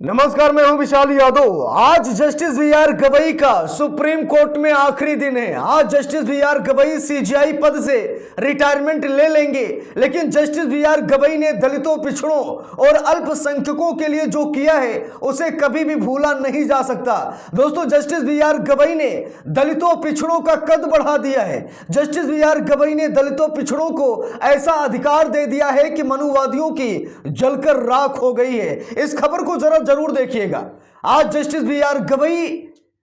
नमस्कार, मैं हूं विशाल यादव। आज जस्टिस बी आर गवई का सुप्रीम कोर्ट में आखिरी दिन है। आज justice B R Gavai CJI पद से रिटायरमेंट ले लेंगे, लेकिन जस्टिस बी आर गवई ने दलितों, पिछड़ों और अल्पसंख्यकों के लिए जो किया है उसे कभी भी भूला नहीं जा सकता। दोस्तों, जस्टिस बी आर गवई ने दलितों, पिछड़ों का कद बढ़ा दिया है। जस्टिस बी आर गवई ने दलितों, पिछड़ों को ऐसा अधिकार दे दिया है कि मनुवादियों की जलकर राख हो गई है। इस खबर को जरूर देखिएगा। आज justice B R Gavai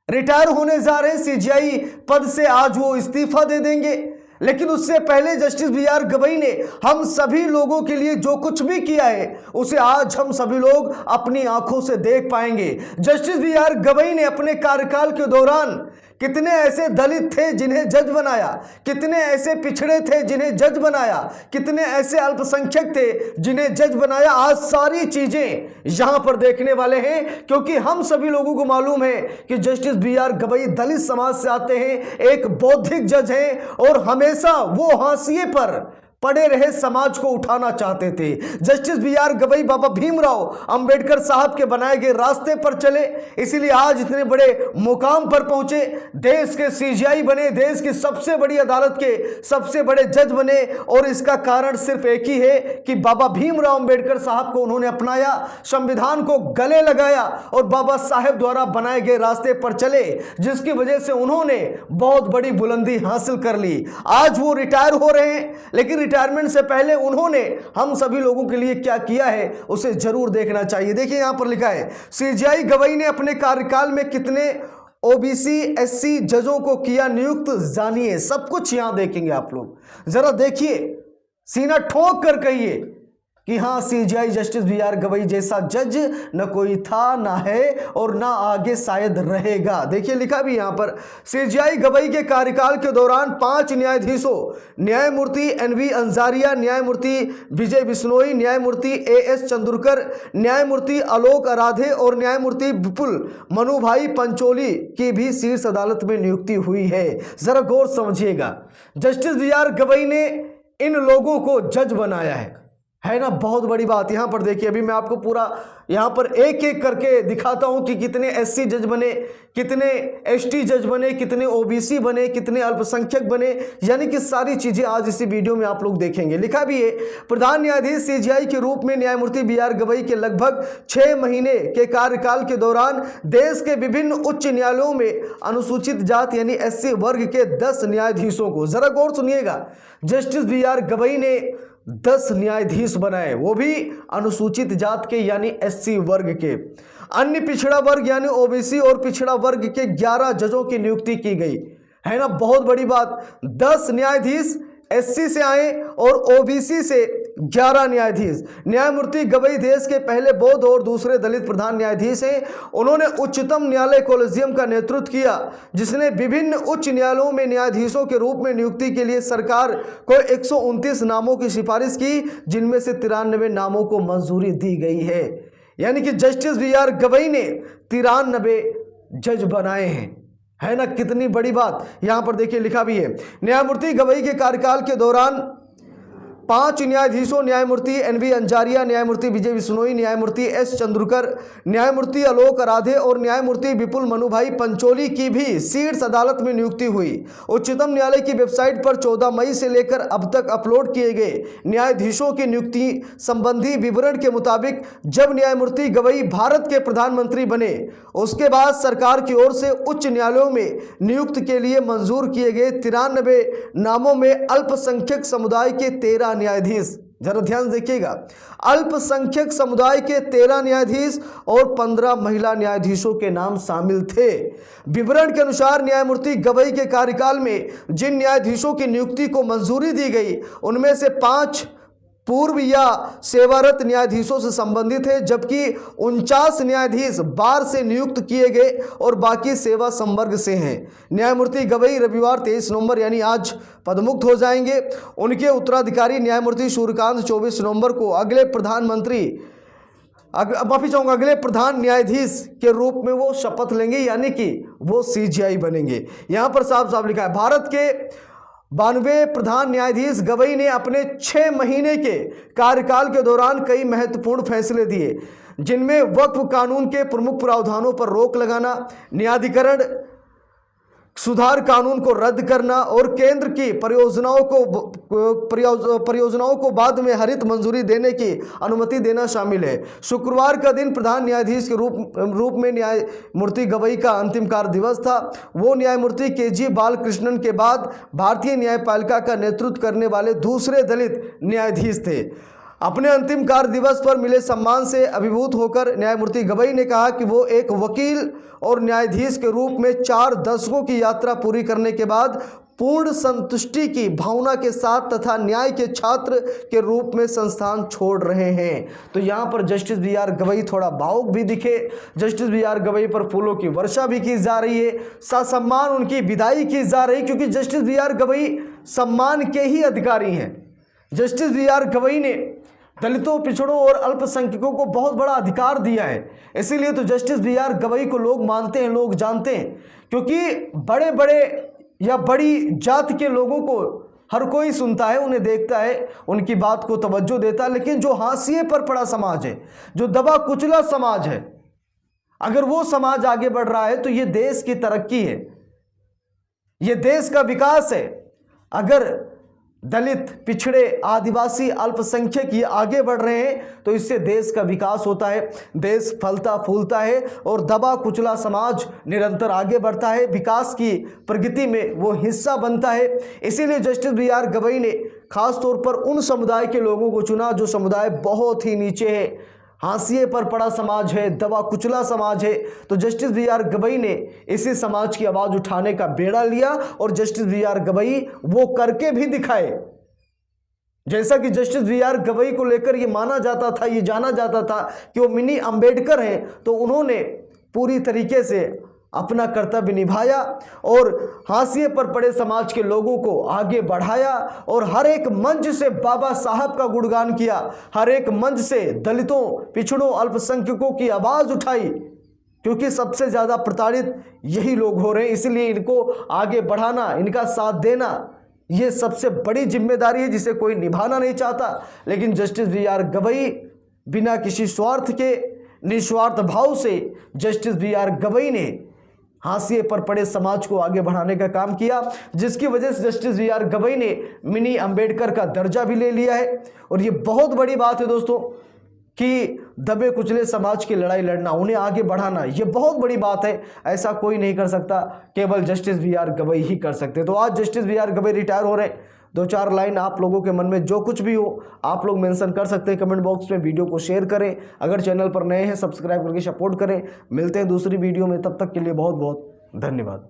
retire होने जा रहे हैं सीजेआई पद से। आज वो इस्तीफा दे देंगे, लेकिन उससे पहले जस्टिस बी आर गवई ने हम सभी लोगों के लिए जो कुछ भी किया है उसे आज हम सभी लोग अपनी आंखों से देख पाएंगे। जस्टिस बी आर गवई ने अपने कार्यकाल के दौरान कितने ऐसे दलित थे जिन्हें जज बनाया, कितने ऐसे पिछड़े थे जिन्हें जज बनाया, कितने ऐसे अल्पसंख्यक थे जिन्हें जज बनाया। आज सारी चीजें यहां पर देखने वाले हैं, क्योंकि हम सभी लोगों को मालूम है कि जस्टिस बी आर गवई दलित समाज से आते हैं, एक बौद्धिक जज हैं और हमेशा वो हाशिए पर पड़े रहे समाज को उठाना चाहते थे। जस्टिस बी आर गवई बाबा भीमराव अंबेडकर साहब के बनाए गए रास्ते पर चले, इसीलिए आज इतने बड़े मुकाम पर पहुंचे। देश के सीजेआई बने, देश की सबसे बड़ी अदालत के सबसे बड़े जज बने, और इसका कारण सिर्फ एक ही है कि बाबा भीमराव अंबेडकर साहब को उन्होंने अपनाया, संविधान को गले लगाया और बाबा साहेब द्वारा बनाए गए रास्ते पर चले, जिसकी वजह से उन्होंने बहुत बड़ी बुलंदी हासिल कर ली। आज वो रिटायर हो रहे हैं, लेकिन रिटायरमेंट से पहले उन्होंने हम सभी लोगों के लिए क्या किया है उसे जरूर देखना चाहिए। देखिए, यहां पर लिखा है, सीजेआई गवई ने अपने कार्यकाल में कितने ओबीसी एससी जजों को किया नियुक्त, जानिए। सब कुछ यहां देखेंगे आप लोग। जरा देखिए, सीना ठोक कर कहिए कि हाँ, CJI justice B R Gavai जैसा जज न कोई था, ना है और ना आगे शायद रहेगा। देखिए, लिखा भी यहां पर, सीजेआई गवई के कार्यकाल के दौरान 5 न्यायाधीशों, न्यायमूर्ति एनवी अंजारिया, न्यायमूर्ति विजय बिश्नोई, न्यायमूर्ति एएस चंद्रकर, न्यायमूर्ति आलोक आराधे और न्यायमूर्ति विपुल मनुभाई पंचोली की भी शीर्ष अदालत में नियुक्ति हुई है। जरा गौर समझिएगा, जस्टिस बी आर गवई ने इन लोगों को जज बनाया है ना। बहुत बड़ी बात। यहां पर देखिए, अभी मैं आपको पूरा यहां पर एक एक करके दिखाता हूं कि कितने एससी जज बने, कितने एसटी जज बने, कितने ओबीसी बने, कितने अल्पसंख्यक बने, यानी कि सारी चीजें आज इसी वीडियो में आप लोग देखेंगे। लिखा भी है, प्रधान न्यायाधीश सीजेआई के रूप में न्यायमूर्ति बी आर गवई के लगभग 6 महीने के कार्यकाल के दौरान देश के विभिन्न उच्च न्यायालयों में अनुसूचित जाति यानी एससी वर्ग के 10 न्यायाधीशों को, जरा गौर सुनिएगा, जस्टिस बी आर गवई ने 10 न्यायाधीश बनाए, वो भी अनुसूचित जात के यानी एससी वर्ग के। अन्य पिछड़ा वर्ग यानी ओबीसी और पिछड़ा वर्ग के 11 जजों की नियुक्ति की गई, है ना। बहुत बड़ी बात, 10 न्यायाधीश एससी से आए और ओबीसी से 11 न्यायाधीश। न्यायमूर्ति गवई देश के पहले बौद्ध और दूसरे दलित प्रधान न्यायाधीश हैं। उन्होंने उच्चतम न्यायालय कोलेजियम का नेतृत्व किया, जिसने विभिन्न उच्च न्यायालयों में न्यायाधीशों के रूप में नियुक्ति के लिए सरकार को 129 नामों की सिफारिश की, जिनमें से 93 नामों को मंजूरी दी गई है। यानी कि जस्टिस बी आर गवई ने 93 जज बनाए हैं, है ना। कितनी बड़ी बात। यहां पर देखिए, लिखा भी है, न्यायमूर्ति गवई के कार्यकाल के दौरान 5 न्यायाधीशों, न्यायमूर्ति एनवी अंजारिया, न्यायमूर्ति विजय बिश्नोई, न्यायमूर्ति एस चंद्रकर, न्यायमूर्ति आलोक आराधे और न्यायमूर्ति विपुल मनुभाई पंचोली की भी शीर्ष अदालत में नियुक्ति हुई। उच्चतम न्यायालय की वेबसाइट पर 14 मई से लेकर अब तक अपलोड किए गए न्यायाधीशों की नियुक्ति संबंधी विवरण के मुताबिक जब न्यायमूर्ति गवई भारत के प्रधानमंत्री बने, उसके बाद सरकार की ओर से उच्च न्यायालयों में नियुक्त के लिए मंजूर किए गए 93 नामों में अल्पसंख्यक समुदाय के 13 न्यायाधीश, जरा ध्यान देखिएगा, अल्पसंख्यक समुदाय के 13 न्यायाधीश और 15 महिला न्यायाधीशों के नाम शामिल थे। विवरण के अनुसार न्यायमूर्ति गवई के कार्यकाल में जिन न्यायाधीशों की नियुक्ति को मंजूरी दी गई, उनमें से 5 पूर्व या सेवारत न्यायाधीशों से संबंधित है, जबकि 49 न्यायाधीश बार से नियुक्त किए गए और बाकी सेवा संवर्ग से हैं। न्यायमूर्ति गवई रविवार 23 नवंबर यानी आज पदमुक्त हो जाएंगे। उनके उत्तराधिकारी न्यायमूर्ति सूर्यकांत 24 नवंबर को अगले प्रधान न्यायाधीश के रूप में वो शपथ लेंगे, यानी कि वो सीजेआई बनेंगे। यहां पर साफ साफ लिखा है, भारत के 92 प्रधान न्यायाधीश गवई ने अपने 6 महीने के कार्यकाल के दौरान कई महत्वपूर्ण फैसले दिए, जिनमें वक्फ कानून के प्रमुख प्रावधानों पर रोक लगाना, न्यायाधिकरण सुधार कानून को रद्द करना और केंद्र की परियोजनाओं को बाद में हरित मंजूरी देने की अनुमति देना शामिल है। शुक्रवार का दिन प्रधान न्यायाधीश के रूप में न्यायमूर्ति गवई का अंतिम कार्य दिवस था। वो न्यायमूर्ति के.जी. बालकृष्णन के बाद भारतीय न्यायपालिका का नेतृत्व करने वाले दूसरे दलित न्यायाधीश थे। अपने अंतिम कार्य दिवस पर मिले सम्मान से अभिभूत होकर न्यायमूर्ति गवई ने कहा कि वो एक वकील और न्यायाधीश के रूप में 4 दशकों की यात्रा पूरी करने के बाद पूर्ण संतुष्टि की भावना के साथ तथा न्याय के छात्र के रूप में संस्थान छोड़ रहे हैं। तो यहाँ पर जस्टिस बी.आर. गवई थोड़ा भावुक भी दिखे। Justice B R. गवई पर फूलों की वर्षा भी की जा रही है, ससम्मान उनकी विदाई की जा रही, क्योंकि जस्टिस बी.आर. गवई सम्मान के ही अधिकारी हैं। Justice B R. गवई ने दलितों, पिछड़ों और अल्पसंख्यकों को बहुत बड़ा अधिकार दिया है। इसीलिए तो जस्टिस बी.आर. गवई को लोग मानते हैं, लोग जानते हैं, क्योंकि बड़े बड़े या बड़ी जाति के लोगों को हर कोई सुनता है, उन्हें देखता है, उनकी बात को तवज्जो देता है। लेकिन जो हाशिए पर पड़ा समाज है, जो दबा कुचला समाज है, अगर वो समाज आगे बढ़ रहा है तो ये देश की तरक्की है, ये देश का विकास है। अगर दलित, पिछड़े, आदिवासी, अल्पसंख्यक ये आगे बढ़ रहे हैं तो इससे देश का विकास होता है, देश फलता फूलता है और दबा कुचला समाज निरंतर आगे बढ़ता है, विकास की प्रगति में वो हिस्सा बनता है। इसीलिए जस्टिस बी.आर. गवई ने खास तौर पर उन समुदाय के लोगों को चुना जो समुदाय बहुत ही नीचे है, हाशिए पर पड़ा समाज है, दबा कुचला समाज है। तो जस्टिस बी.आर. गवई ने इसी समाज की आवाज़ उठाने का बेड़ा लिया और जस्टिस बी.आर. गवई वो करके भी दिखाए। जैसा कि जस्टिस बी.आर. गवई को लेकर ये माना जाता था, ये जाना जाता था कि वो मिनी अंबेडकर हैं, तो उन्होंने पूरी तरीके से अपना कर्तव्य निभाया और हाशिए पर पड़े समाज के लोगों को आगे बढ़ाया और हर एक मंच से बाबा साहब का गुणगान किया, हर एक मंच से दलितों, पिछड़ों, अल्पसंख्यकों की आवाज़ उठाई, क्योंकि सबसे ज़्यादा प्रताड़ित यही लोग हो रहे हैं। इसलिए इनको आगे बढ़ाना, इनका साथ देना, ये सबसे बड़ी जिम्मेदारी है जिसे कोई निभाना नहीं चाहता। लेकिन जस्टिस बी.आर. गवई बिना किसी स्वार्थ के, निस्वार्थ भाव से जस्टिस बी.आर. गवई ने हाशिए पर पड़े समाज को आगे बढ़ाने का काम किया, जिसकी वजह से जस्टिस बी.आर. गवई ने मिनी अंबेडकर का दर्जा भी ले लिया है। और ये बहुत बड़ी बात है दोस्तों कि दबे कुचले समाज की लड़ाई लड़ना, उन्हें आगे बढ़ाना, ये बहुत बड़ी बात है। ऐसा कोई नहीं कर सकता, केवल जस्टिस बी.आर. गवई ही कर सकते। तो आज जस्टिस बी.आर. गवई रिटायर हो रहे हैं। 2-4 लाइन आप लोगों के मन में जो कुछ भी हो आप लोग मेंशन कर सकते हैं कमेंट बॉक्स में। वीडियो को शेयर करें, अगर चैनल पर नए हैं सब्सक्राइब करके सपोर्ट करें। मिलते हैं दूसरी वीडियो में, तब तक के लिए बहुत बहुत धन्यवाद।